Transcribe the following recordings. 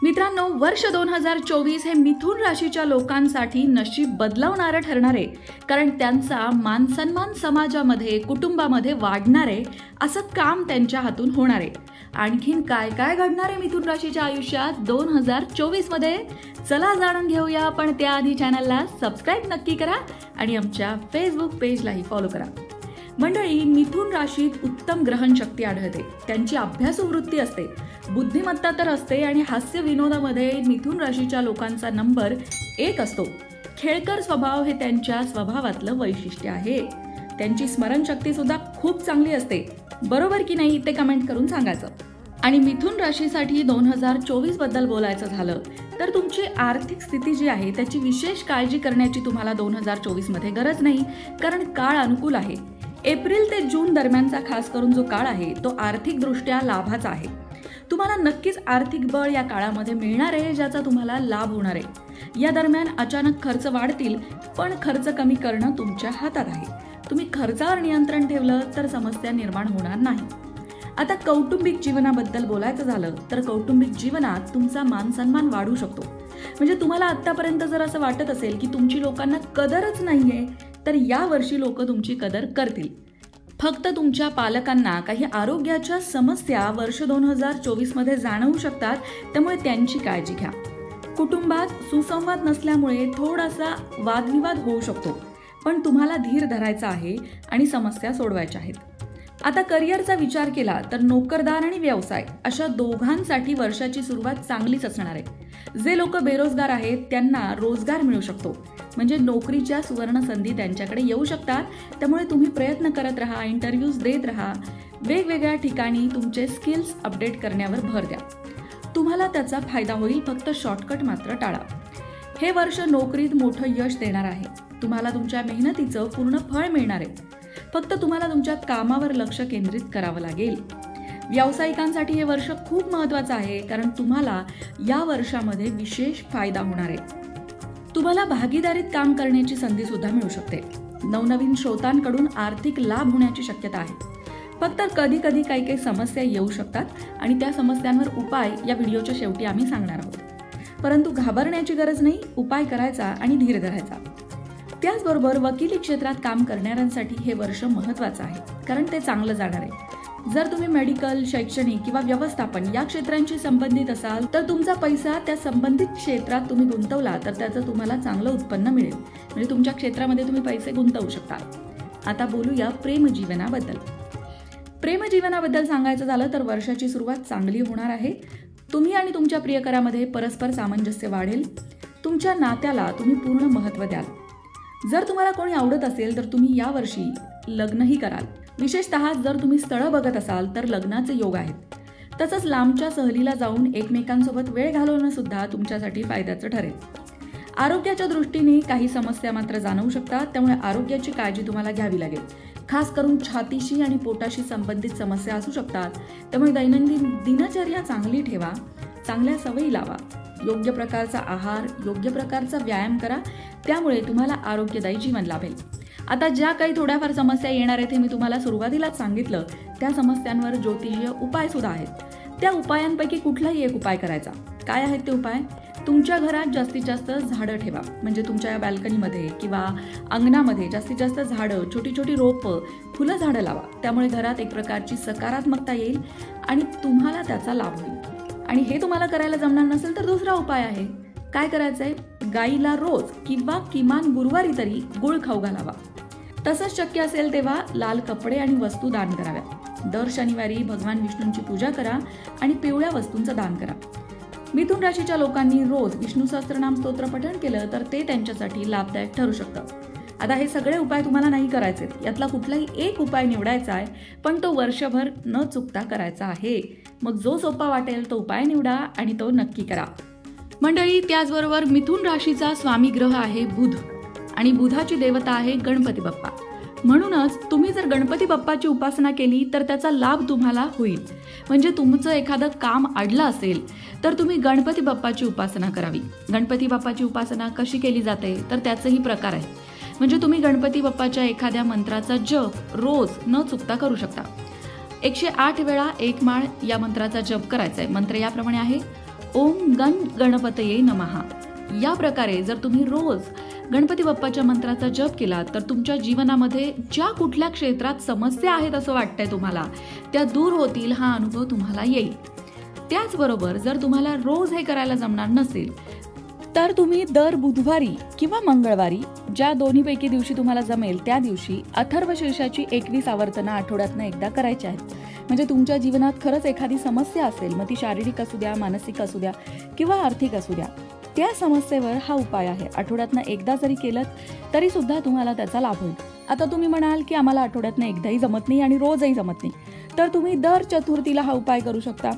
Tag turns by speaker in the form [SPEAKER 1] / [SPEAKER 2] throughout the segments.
[SPEAKER 1] मित्रांनो, वर्ष 2024 हे मिथुन राशीच्या लोकांसाठी नशीब बदलवणारं ठरणार आहे. कारण त्यांचा मानसन्मान समाजामध्ये, कुटुंबामध्ये वाढणार आहे, असं काम त्यांच्या हातून होणार आहे. आणखीन काय काय घडणार आहे मिथुन राशीच्या आयुष्यात 2024 मध्ये, चला जाणून घेऊया. पण त्याआधी चॅनलला सबस्क्राईब नक्की करा आणि आमच्या फेसबुक पेजलाही फॉलो करा. मंडळी, मिथुन राशीत उत्तम ग्रहणशक्ती आढळते. त्यांची अभ्यासू वृत्ती असते, बुद्धिमत्ता तर असते आणि हास्य विनोदामध्ये मिथुन राशीच्या लोकांचा नंबर 1 असतो. खेळकर स्वभाव हे त्यांच्या स्वभावातलं वैशिष्ट्य आहे. त्यांची स्मरणशक्ती सुद्धा खूप चांगली असते. बरोबर की नाही ते कमेंट करून सांगायचं. आणि मिथुन राशीसाठी 2024 बद्दल बोलायचं झालं तर तुमची आर्थिक स्थिती जी आहे त्याची विशेष काळजी करण्याची तुम्हाला 2024 मध्ये गरज नाही, कारण काळ अनुकूल आहे. एप्रिल ते जून दरम्यानचा खास करून जो काळ आहे तो आर्थिकदृष्ट्या लाभाचा आहे. तुम्हाला नक्कीच आर्थिक बळ या काळामध्ये मिळणार आहे, ज्याचा तुम्हाला लाभ होणार आहे. या दरम्यान अचानक खर्च वाढतील, पण खर्च कमी करणं तुमच्या हातात आहे. तुम्ही खर्चावर नियंत्रण ठेवलं तर समस्या निर्माण होणार नाही. आता कौटुंबिक जीवनाबद्दल बोलायचं झालं तर कौटुंबिक जीवनात तुमचा मानसन्मान वाढू शकतो. म्हणजे तुम्हाला आतापर्यंत जर असं वाटत असेल की तुमची लोकांना कदरच नाहीये, तर या वर्षी लोक तुमची कदर करतील. फक्त तुमच्या पालकांना काही आरोग्याच्या समस्या वर्ष 2024 मध्ये जाणवू शकतात, त्यामुळे त्यांची काळजी घ्या. कुटुंबात सुसंवाद नसल्यामुळे थोडासा वादविवाद होऊ शकतो, पण तुम्हाला धीर धरायचा आहे आणि समस्या सोडवायच्या आहेत. आता करिअरचा विचार केला तर नोकरदार आणि व्यवसाय अशा दोघांसाठी वर्षाची सुरुवात चांगलीच असणार आहे. जे लोक बेरोजगार आहेत त्यांना रोजगार मिळू शकतो, म्हणजे नोकरीच्या सुवर्ण संधी त्यांच्याकडे येऊ शकतात. त्यामुळे तुम्ही प्रयत्न करत राहा, इंटरव्ह्यूज देत राहा, वेगवेगळ्या ठिकाणी तुमचे स्किल्स अपडेट करण्यावर भर द्या. तुम्हाला त्याचा फायदा होईल, फक्त शॉर्टकट मात्र टाळा. हे वर्ष नोकरीत मोठं यश देणार आहे. तुम्हाला तुमच्या मेहनतीचं पूर्ण फळ मिळणार आहे. फक्त तुम्हाला तुमच्या कामावर लक्ष केंद्रित करावं लागेल. व्यावसायिकांसाठी हे वर्ष खूप महत्त्वाचं आहे, कारण तुम्हाला या वर्षामध्ये विशेष फायदा होणार आहे. तुम्हाला भागीदारीत काम करण्याची संधी सुद्धा मिळू शकते. नवनवीन स्रोतांकडून आर्थिक लाभ होण्याची शक्यता आहे. फक्त कधी कधी काही समस्या येऊ शकतात आणि त्या समस्यांवर उपाय या व्हिडिओच्या शेवटी आम्ही सांगणार आहोत. परंतु घाबरण्याची गरज नाही, उपाय करायचा आणि धीर धरायचा. त्याचबरोबर वकिली क्षेत्रात काम करणाऱ्यांसाठी हे वर्ष महत्त्वाचं आहे, कारण ते चांगलं जाणार आहे. जर तुम्ही मेडिकल, शैक्षणिक किंवा व्यवस्थापन या क्षेत्रांशी संबंधित असाल तर तुमचा पैसा त्या संबंधित क्षेत्रात तुम्ही गुंतवला तर त्याचं तुम्हाला चांगलं उत्पन्न मिळेल. म्हणजे तुमच्या क्षेत्रामध्ये तुम्ही पैसे गुंतवू शकता. आता बोलूया प्रेमजीवनाबद्दल. प्रेमजीवनाबद्दल सांगायचं झालं तर वर्षाची सुरुवात चांगली होणार आहे. तुम्ही आणि तुमच्या प्रियकरामध्ये परस्पर सामंजस्य वाढेल. तुमच्या नात्याला तुम्ही पूर्ण महत्त्व द्याल. जर तुम्हाला कोणी आवडत असेल तर तुम्ही यावर्षी लग्नही कराल. विशेषतः जर तुम्ही स्थळं बघत असाल तर लग्नाचे योग आहेत. तसंच लांबच्या सहलीला जाऊन एकमेकांसोबत वेळ घालवणं सुद्धा तुमच्यासाठी फायद्याचं ठरेल. आरोग्याच्या दृष्टीने काही समस्या मात्र जाणवू शकतात, त्यामुळे आरोग्याची काळजी तुम्हाला घ्यावी लागेल. खास करून छातीशी आणि पोटाशी संबंधित समस्या असू शकतात. त्यामुळे दैनंदिन दिनचर्या चांगली ठेवा, चांगल्या सवयी लावा, योग्य प्रकारचा आहार, योग्य प्रकारचा व्यायाम करा. त्यामुळे तुम्हाला आरोग्यदायी जीवन लाभेल. आता ज्या काही थोड्याफार समस्या येणार आहेत हे मी तुम्हाला सुरुवातीलाच सांगितलं. त्या समस्यांवर ज्योतिषीय उपाय सुद्धा आहेत. त्या उपायांपैकी कुठलाही एक उपाय करायचा. काय आहेत ते उपाय? तुमच्या घरात जास्तीत जास्त झाडं ठेवा. म्हणजे तुमच्या या बॅल्कनीमध्ये किंवा अंगणामध्ये जास्तीत जास्त झाडं, छोटी छोटी रोपं, फुलं झाडं लावा. त्यामुळे घरात एक प्रकारची सकारात्मकता येईल आणि तुम्हाला त्याचा लाभ होईल. आणि हे तुम्हाला करायला जमणार नसेल तर दुसरा उपाय आहे. काय करायचंय? गाईला रोज किंवा किमान गुरुवारी तरी गुळ खाऊ घालावा. तसंच शक्य असेल तेव्हा लाल कपडे आणि वस्तू दान कराव्या. दर शनिवारी भगवान विष्णूंची पूजा करा आणि पिवळ्या वस्तूंचं दान करा. मिथुन राशीच्या लोकांनी रोज विष्णू सहस्त्रनाम स्तोत्र पठण केलं तर ते त्यांच्यासाठी लाभदायक ठरू शकतं. आता हे सगळे उपाय तुम्हाला नाही करायचे. यातला कुठलाही एक उपाय निवडायचा आहे, पण तो वर्षभर न चुकता करायचा आहे. मग जो सोपा वाटेल तो उपाय निवडा आणि तो नक्की करा. मंडळी, त्याचबरोबर मिथुन राशीचा स्वामी ग्रह आहे बुध आणि बुधाची देवता आहे गणपती बाप्पा. म्हणूनच तुम्ही जर गणपती बाप्पाची उपासना केली तर त्याचा लाभ तुम्हाला होईल. म्हणजे तुमचं एखादं काम अडलं असेल तर तुम्ही गणपती बाप्पाची उपासना करावी. गणपती बाप्पाची उपासना कशी केली जाते तर त्याचेही प्रकार आहे. म्हणजे तुम्ही गणपती बाप्पाच्या एखाद्या मंत्राचा जप रोज न चुकता करू शकता. 108 वेळा एक माळ या मंत्राचा जप करायचा आहे. मंत्र याप्रमाणे आहे: ओम गण गणपतये नमः या प्रकारे जर तुम्ही रोज गणपती बाप्पाच्या मंत्राचा जप केला तर तुमच्या जीवनामध्ये ज्या कुठल्या क्षेत्रात समस्या आहेत असं वाटतंय तुम्हाला त्या दूर होतील, हा अनुभव तुम्हाला येईल. त्याचबरोबर जर तुम्हाला रोज हे करायला जमणार नसेल तर तुम्ही दर बुधवारी किंवा मंगळवारी, ज्या दोन्हीपैकी दिवशी तुम्हाला जमेल त्या दिवशी अथर्वशीर्षाची 21 आवर्तनं आठवड्यातनं एकदा करायची आहेत. म्हणजे तुमच्या जीवनात खरंच एखादी समस्या असेल, मग ती शारीरिक असू द्या, मानसिक असू द्या किंवा आर्थिक असू द्या, त्या समस्येवर हा उपाय आहे. आठवड्यातनं एकदा जरी केलं तरी सुद्धा तुम्हाला त्याचा लाभ होईल. आता तुम्ही म्हणाल की आम्हाला आठवड्यातनं एकदाही जमत नाही आणि रोजही जमत नाही, तर तुम्ही दर चतुर्थीला हा उपाय करू शकता.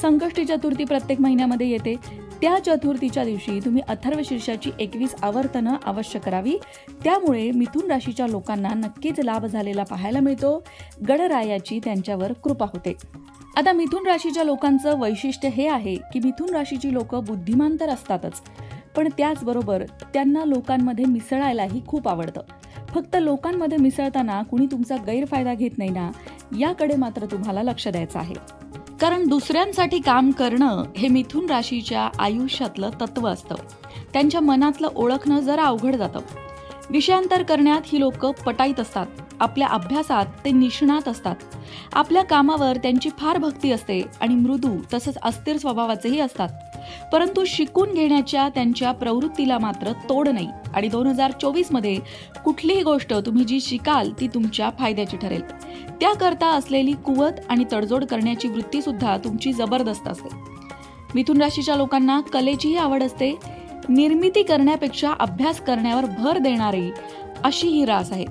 [SPEAKER 1] संकष्टी चतुर्थी प्रत्येक महिन्यामध्ये येते. त्या चतुर्थीच्या दिवशी तुम्ही अथर्वशीर्षाची 21 आवर्तनं अवश्य करावी. त्यामुळे मिथुन राशीच्या लोकांना नक्कीच लाभ झालेला पाहायला मिळतो. गणरायाची त्यांच्यावर कृपा होते. आता मिथुन राशीच्या लोकांचं वैशिष्ट्य हे आहे की मिथुन राशीची लोक बुद्धिमान तर असतातच, पण त्याचबरोबर त्यांना लोकांमध्ये मिसळायलाही खूप आवडतं. फक्त लोकांमध्ये मिसळताना कुणी तुमचा गैरफायदा घेत नाही ना, याकडे मात्र तुम्हाला लक्ष द्यायचं आहे. कारण दुसऱ्यांसाठी काम करणं हे मिथुन राशीच्या आयुष्यातलं तत्व असतं. त्यांच्या मनातलं ओळखणं जरा अवघड जातं. विषयांतर करण्यात ही लोक पटाईत असतात. आपल्या अभ्यासात ते निष्णात असतात. आपल्या कामावर त्यांची फार भक्ती असते आणि मृदू तसंच अस्थिर स्वभावाचेही असतात. परंतु शिकून घेण्याच्या त्यांच्या प्रवृत्तीला मात्र तोड नाही. आणि 2024 मध्ये कुठलीही गोष्ट तुम्ही जी शिकाल ती तुमच्या फायद्याची ठरेल. त्याकरता असलेली कुवत आणि तडजोड करण्याची वृत्ती सुद्धा तुमची जबरदस्त असते. मिथुन राशीच्या लोकांना कलेचीही आवड असते. निर्मिती करण्यापेक्षा अभ्यास करण्यावर भर देणारी अशी ही रास आहे.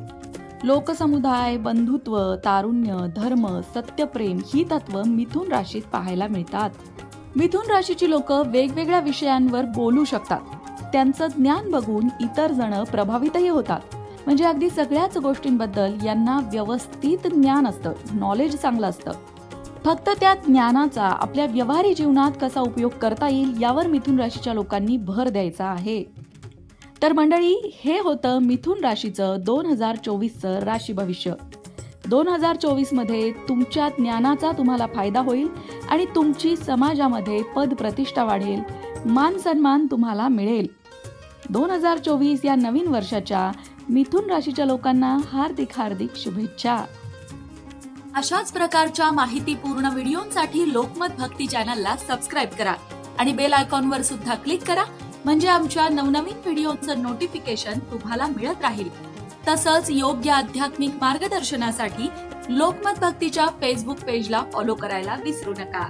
[SPEAKER 1] लोकसमुदाय, बंधुत्व, तारुण्य, धर्म, सत्यप्रेम ही तत्व मिथुन राशीत पाहायला मिळतात. मिथुन राशीची लोक वेगवेगळ्या विषयांवर बोलू शकतात. त्यांचं ज्ञान बघून इतर जण प्रभावितही होतात. म्हणजे अगदी सगळ्याच गोष्टींबद्दल यांना व्यवस्थित ज्ञान असतं, नॉलेज चांगलं असतं. फक्त त्या ज्ञानाचा आपल्या व्यवहारी जीवनात कसा उपयोग करता येईल यावर मिथुन राशीच्या लोकांनी भर द्यायचा आहे. तर मंडळी, हे होतं मिथुन राशीचं 2024चं राशी भविष्य. 2024 मध्ये तुमच्या ज्ञानाचा तुम्हाला फायदा होईल आणि तुमची समाजामध्ये पद प्रतिष्ठा वाढेल, मान सन्मान तुम्हाला मिळेल. 2024 या नवीन वर्षाच्या मिथुन राशीच्या लोकांना हार्दिक हार्दिक शुभेच्छा. अशाच प्रकारच्या माहितीपूर्ण व्हिडिओंसाठी लोकमत भक्ती चॅनलला सबस्क्राईब करा आणि बेल आयकॉनवर सुद्धा क्लिक करा. म्हणजे आमच्या नवनवीन व्हिडिओचं नोटिफिकेशन तुम्हाला मिळत राहील. तसंच योग्य आध्यात्मिक मार्गदर्शनासाठी लोकमत भक्तीच्या फेसबुक पेजला फॉलो करायला विसरू नका.